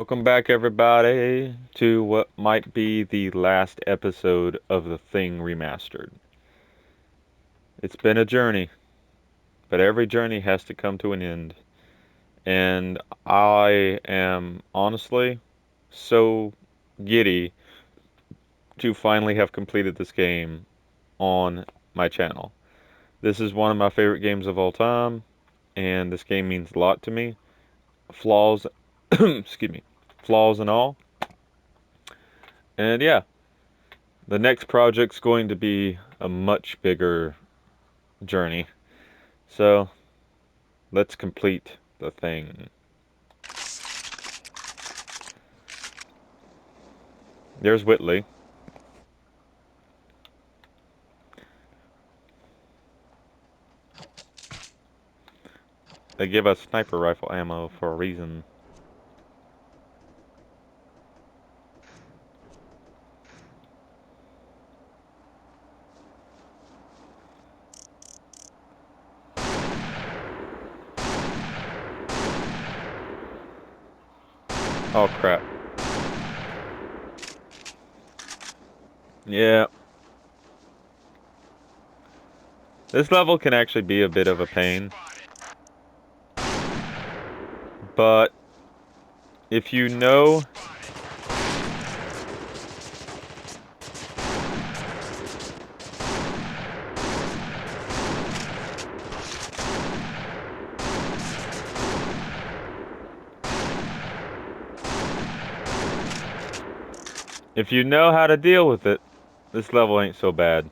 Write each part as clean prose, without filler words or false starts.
Welcome back, everybody, to what might be the last episode of The Thing Remastered. It's been a journey, but every journey has to come to an end. And I am honestly so giddy to finally have completed this game on my channel. This is one of my favorite games of all time, and this game means a lot to me. Flaws, excuse me, flaws and all. And yeah, the next project's going to be a much bigger journey. So let's complete the thing. There's Whitley. They give us sniper rifle ammo for a reason. Oh crap. Yeah. This level can actually be a bit of a pain, but if you know if you know how to deal with it, this level ain't so bad.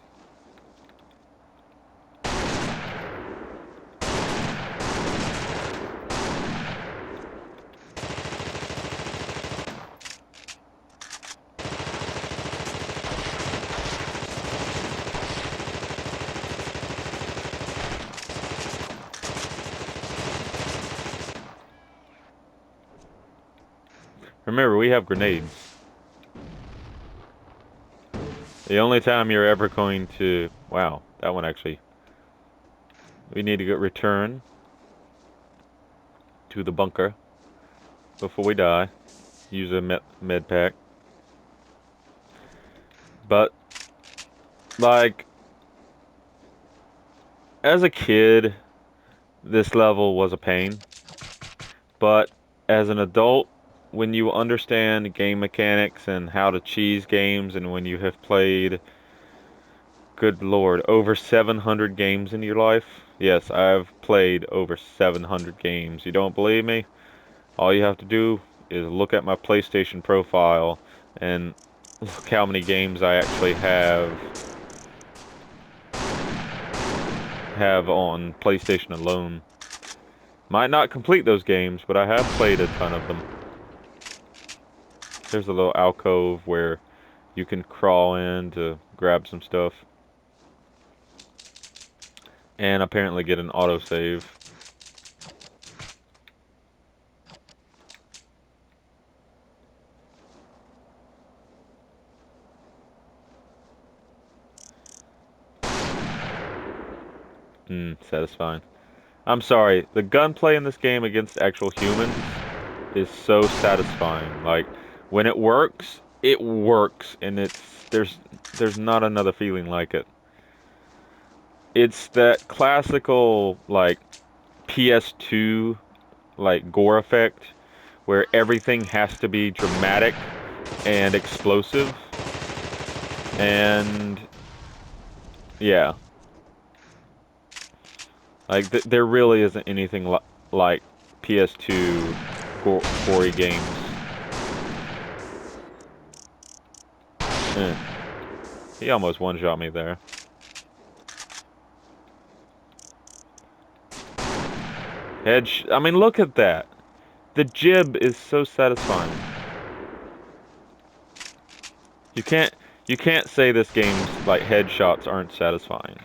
Remember, we have grenades. The only time you're ever going to... Wow, that one actually... We need to get return to the bunker before we die. Use a med pack. But, like, as a kid, this level was a pain. But as an adult, when you understand game mechanics and how to cheese games, and when you have played, good lord, over 700 games in your life. Yes, I've played over 700 games. You don't believe me? All you have to do is look at my PlayStation profile and look how many games I actually have on PlayStation alone. Might not complete those games, but I have played a ton of them. There's a little alcove where you can crawl in to grab some stuff. And apparently get an autosave. Satisfying. I'm sorry, the gunplay in this game against actual humans is so satisfying. Like, when it works, and there's not another feeling like it. It's that classical, like, PS2, like, gore effect, where everything has to be dramatic and explosive. And, yeah. Like, there really isn't anything like PS2 gory games. Eh. He almost one-shot me there. I mean, look at that. The jib is so satisfying. You can't you can't say this game's like headshots aren't satisfying.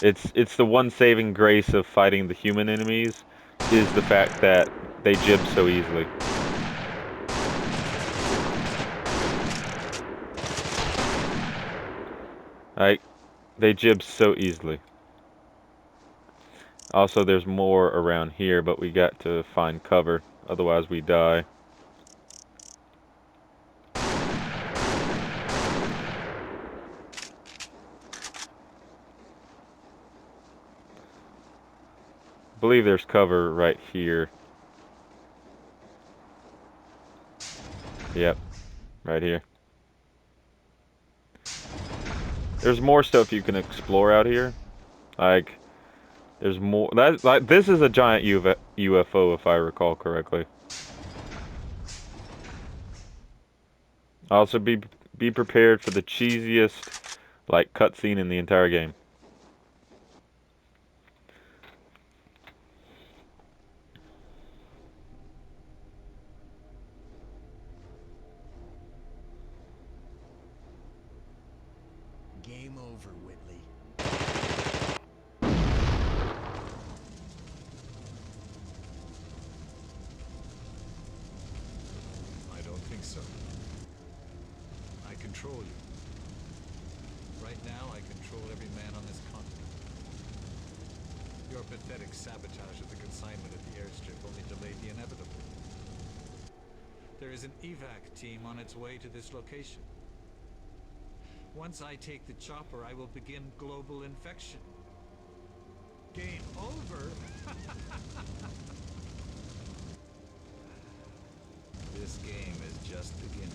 It's the one saving grace of fighting the human enemies is the fact that they jib so easily. Like, they jib so easily. Also, there's more around here, but we got to find cover, otherwise we die. believe there's cover right here. Yep, right here. There's more stuff you can explore out here. Like, there's more. That like this is a giant UFO, if I recall correctly. Also, be prepared for the cheesiest like cutscene in the entire game. Game over, Whitley. I don't think so. I control you. Right now, I control every man on this continent. Your pathetic sabotage of the consignment at the airstrip only delayed the inevitable. There is an evac team on its way to this location. Once I take the chopper, I will begin global infection. Game over? This game is just beginning.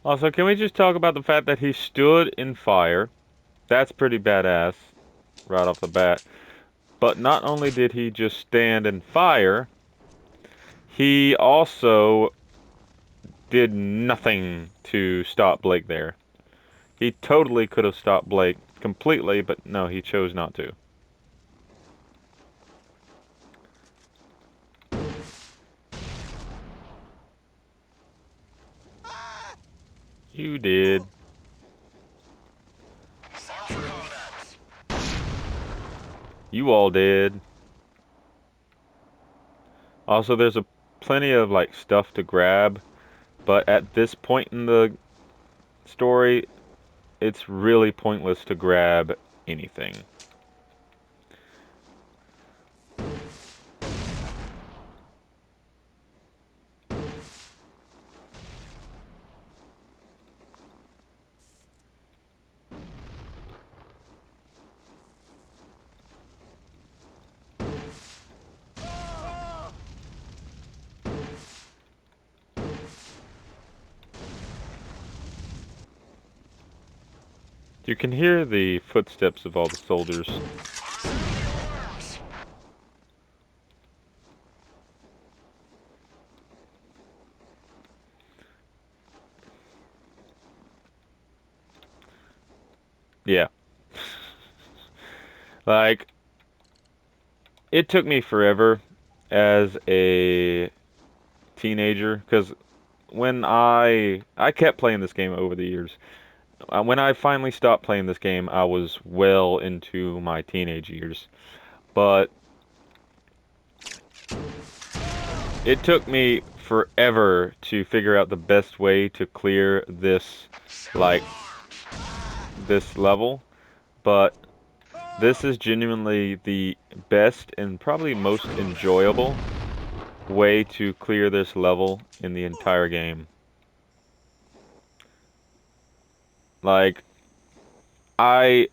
Also, can we just talk about the fact that he stood in fire? That's pretty badass, right off the bat. But not only did he just stand in fire, he also did nothing to stop Blake there. He totally could have stopped Blake completely, but no, he chose not to. You did. You all did. Also, there's a plenty of like stuff to grab, but at this point in the story, it's really pointless to grab anything. You can hear the footsteps of all the soldiers. Yeah. Like, it took me forever as a teenager, because when I kept playing this game over the years. When I finally stopped playing this game, I was well into my teenage years. But it took me forever to figure out the best way to clear this, like, this level. But this is genuinely the best and probably most enjoyable way to clear this level in the entire game. Like, it's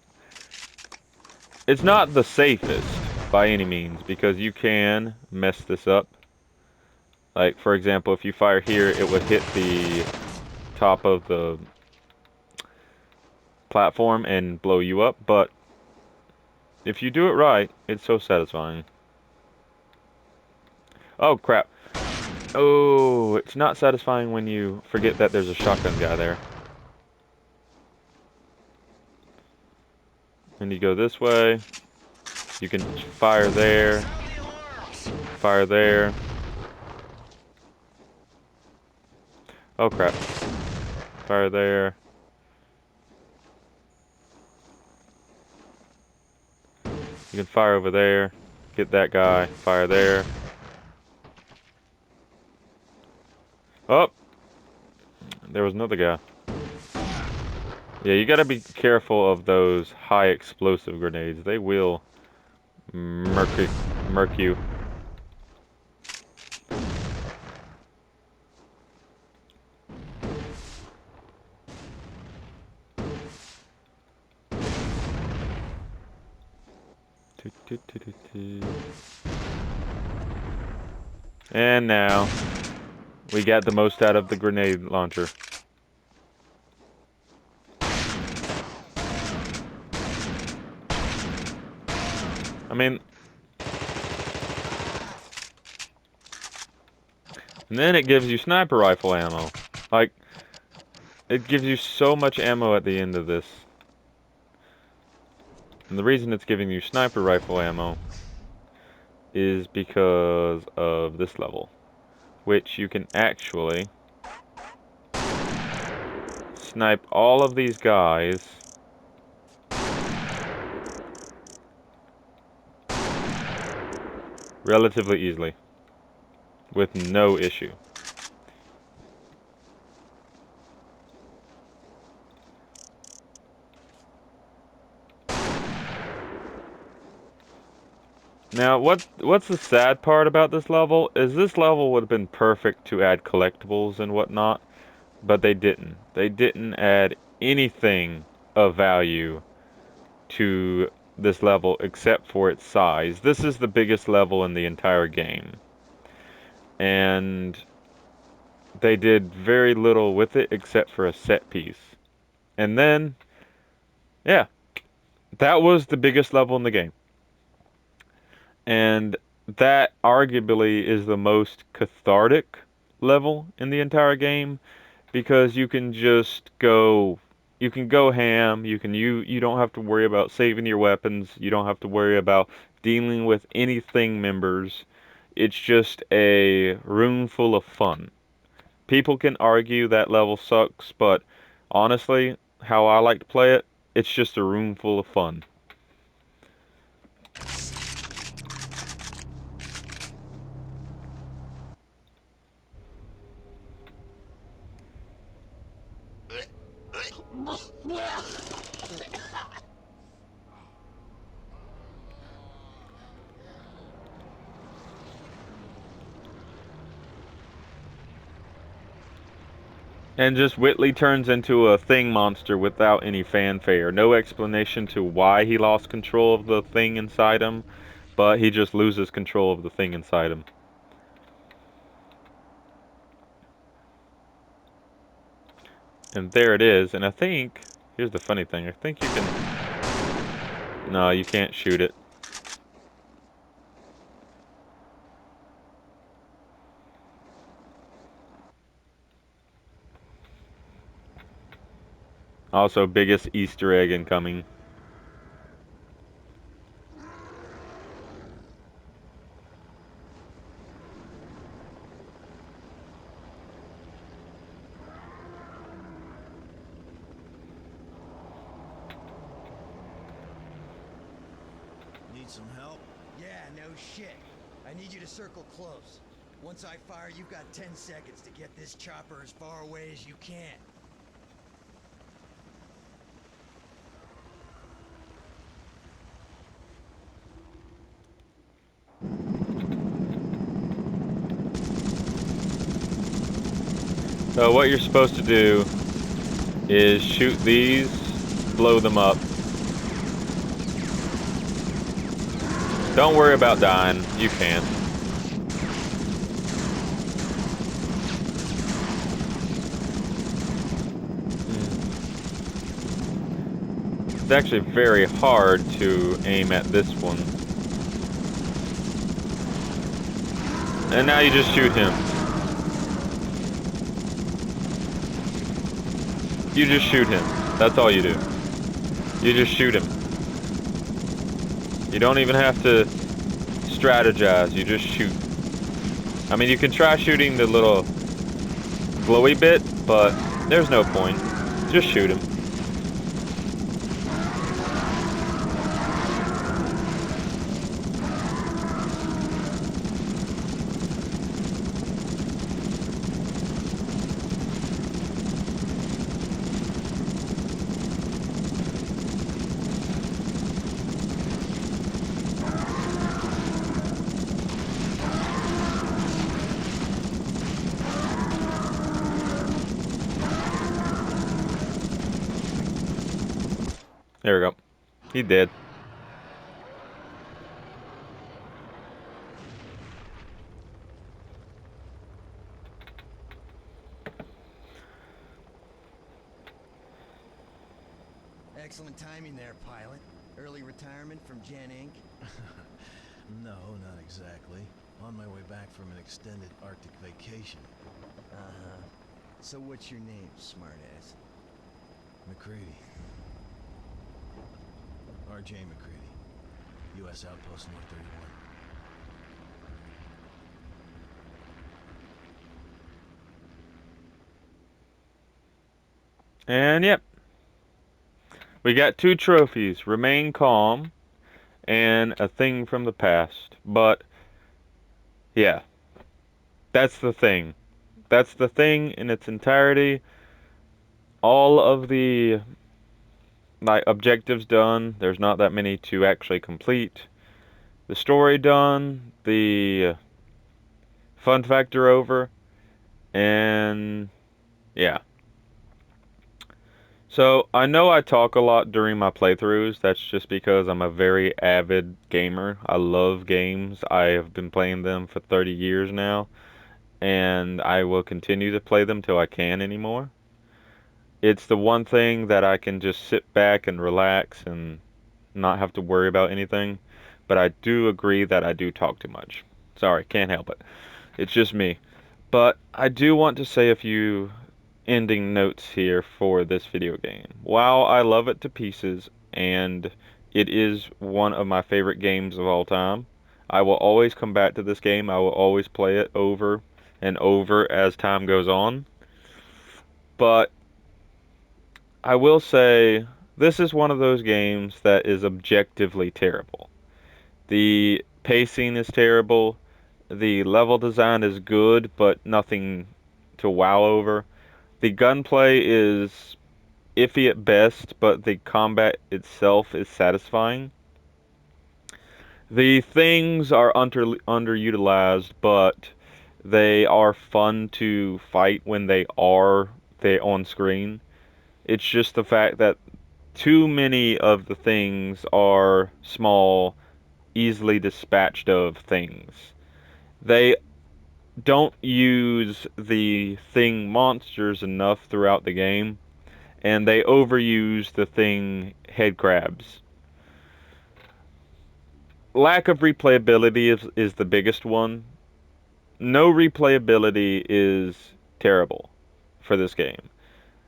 not the safest by any means, because you can mess this up. Like, for example, if you fire here, it would hit the top of the platform and blow you up, but if you do it right, it's so satisfying. Oh, crap. Oh, it's not satisfying when you forget that there's a shotgun guy there. And you go this way. You can fire there. Fire there. Oh, crap. Fire there. You can fire over there. Get that guy. Fire there. Oh! There was another guy. Yeah, you gotta be careful of those high explosive grenades. They will murk you. And now we got the most out of the grenade launcher. I mean, and then it gives you sniper rifle ammo. Like, it gives you so much ammo at the end of this. And the reason it's giving you sniper rifle ammo is because of this level, which you can actually snipe all of these guys relatively easily with no issue. Now, what's the sad part about this level is this level would have been perfect to add collectibles and whatnot, but they didn't. They didn't add anything of value to this level except for its size. This is the biggest level in the entire game. And they did very little with it except for a set piece. And then, yeah, that was the biggest level in the game. And that arguably is the most cathartic level in the entire game because you can just go ham, you don't have to worry about saving your weapons, you don't have to worry about dealing with anything members. It's just a room full of fun. People can argue that level sucks, but honestly, how I like to play it, it's just a room full of fun. And just Whitley turns into a thing monster without any fanfare. No explanation to why he lost control of the thing inside him, but he just loses control of the thing inside him. And there it is. And I think, here's the funny thing, I think you can, no, you can't shoot it. Also, biggest Easter egg incoming. Need some help? Yeah, no shit. I need you to circle close. Once I fire, you've got 10 seconds to get this chopper as far away as you can. So what you're supposed to do is shoot these, blow them up. Don't worry about dying, you can't. It's actually very hard to aim at this one. And now you just shoot him. You just shoot him. That's all you do. You just shoot him. You don't even have to strategize. You just shoot. I mean, you can try shooting the little glowy bit, but there's no point. Just shoot him. There we go. He did. Excellent timing there, pilot. Early retirement from Gen Inc. No, not exactly. On my way back from an extended Arctic vacation. Uh-huh. So what's your name, smartass? McCready. R.J. McCready. U.S. Outpost North 31. And yep, we got 2 trophies, Remain Calm and A Thing from the Past. But yeah, that's the thing. That's the thing in its entirety. All of the objectives done. There's not that many to actually complete. The story done. The fun factor over. And yeah. So, I know I talk a lot during my playthroughs. That's just because I'm a very avid gamer. I love games. I have been playing them for 30 years now, and I will continue to play them till I can anymore. It's the one thing that I can just sit back and relax and not have to worry about anything. But I do agree that I do talk too much. Sorry, can't help it. It's just me. But I do want to say a few ending notes here for this video game. While I love it to pieces, and it is one of my favorite games of all time, I will always come back to this game. I will always play it over and over as time goes on. But I will say, this is one of those games that is objectively terrible. The pacing is terrible. The level design is good, but nothing to wow over. The gunplay is iffy at best, but the combat itself is satisfying. The things are underutilized, but they are fun to fight when they on screen. It's just the fact that too many of the things are small, easily dispatched of things. They don't use the thing monsters enough throughout the game, and they overuse the thing head crabs. Lack of replayability is the biggest one. No replayability is terrible for this game.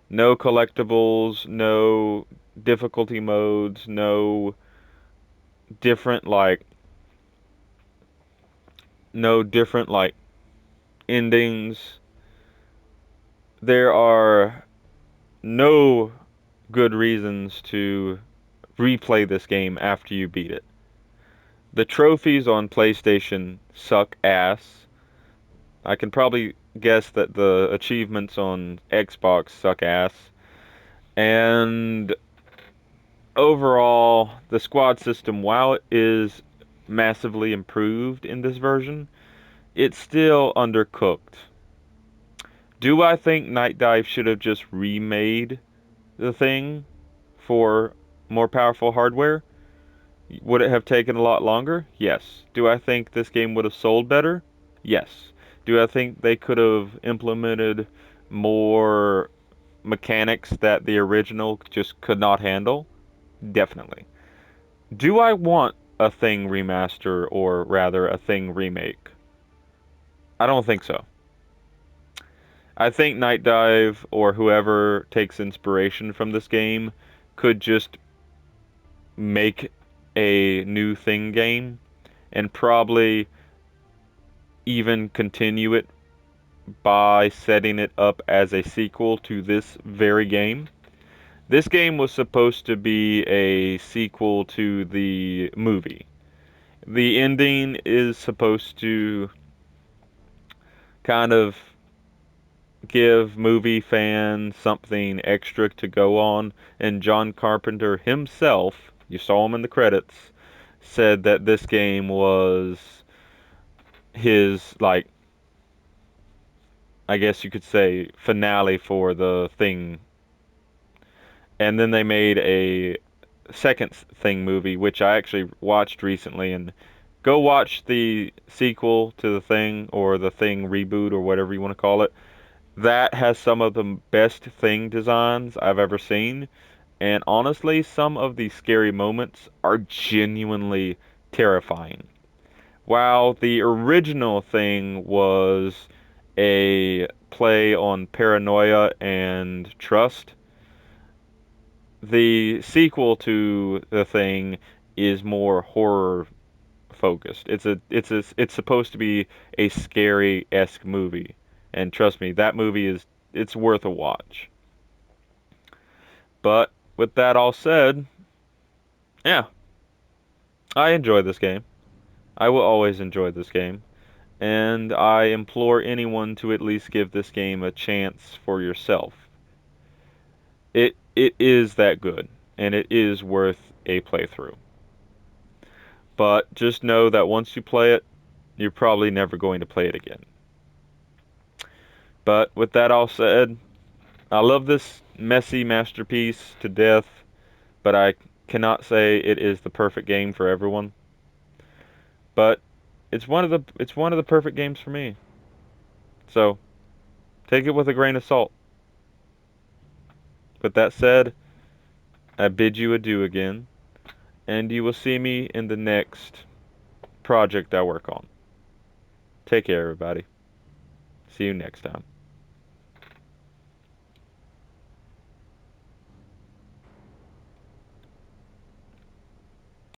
No collectibles, no difficulty modes, no different like no different like endings. There are no good reasons to replay this game after you beat it. The trophies on PlayStation suck ass. I can probably guess that the achievements on Xbox suck ass. And overall, the squad system, while it is massively improved in this version, it's still undercooked. Do I think Night Dive should have just remade the thing for more powerful hardware? Would it have taken a lot longer? Yes. Do I think this game would have sold better? Yes. Do I think they could have implemented more mechanics that the original just could not handle? Definitely. Do I want a Thing remaster, or rather a Thing remake? I don't think so. I think Night Dive, or whoever takes inspiration from this game, could just make a new Thing game and probably even continue it by setting it up as a sequel to this very game. This game was supposed to be a sequel to the movie. The ending is supposed to kind of give movie fans something extra to go on, and John Carpenter himself, you saw him in the credits, said that this game was his, like, I guess you could say, finale for the Thing. And then they made a second Thing movie, which I actually watched recently. And go watch the sequel to the Thing, or the Thing reboot, or whatever you want to call it. That has some of the best Thing designs I've ever seen. And honestly, some of the scary moments are genuinely terrifying. While the original thing was a play on paranoia and trust, the sequel to the thing is more horror focused. It's supposed to be a scary-esque movie. And trust me, that movie it's worth a watch. But with that all said, yeah, I enjoy this game. I will always enjoy this game. And I implore anyone to at least give this game a chance for yourself. It is that good, and it is worth a playthrough. But just know that once you play it, you're probably never going to play it again. But with that all said, I love this messy masterpiece to death, but I cannot say it is the perfect game for everyone. But it's one of the perfect games for me. So, take it with a grain of salt. With that said, I bid you adieu again, and you will see me in the next project I work on. Take care, everybody. See you next time.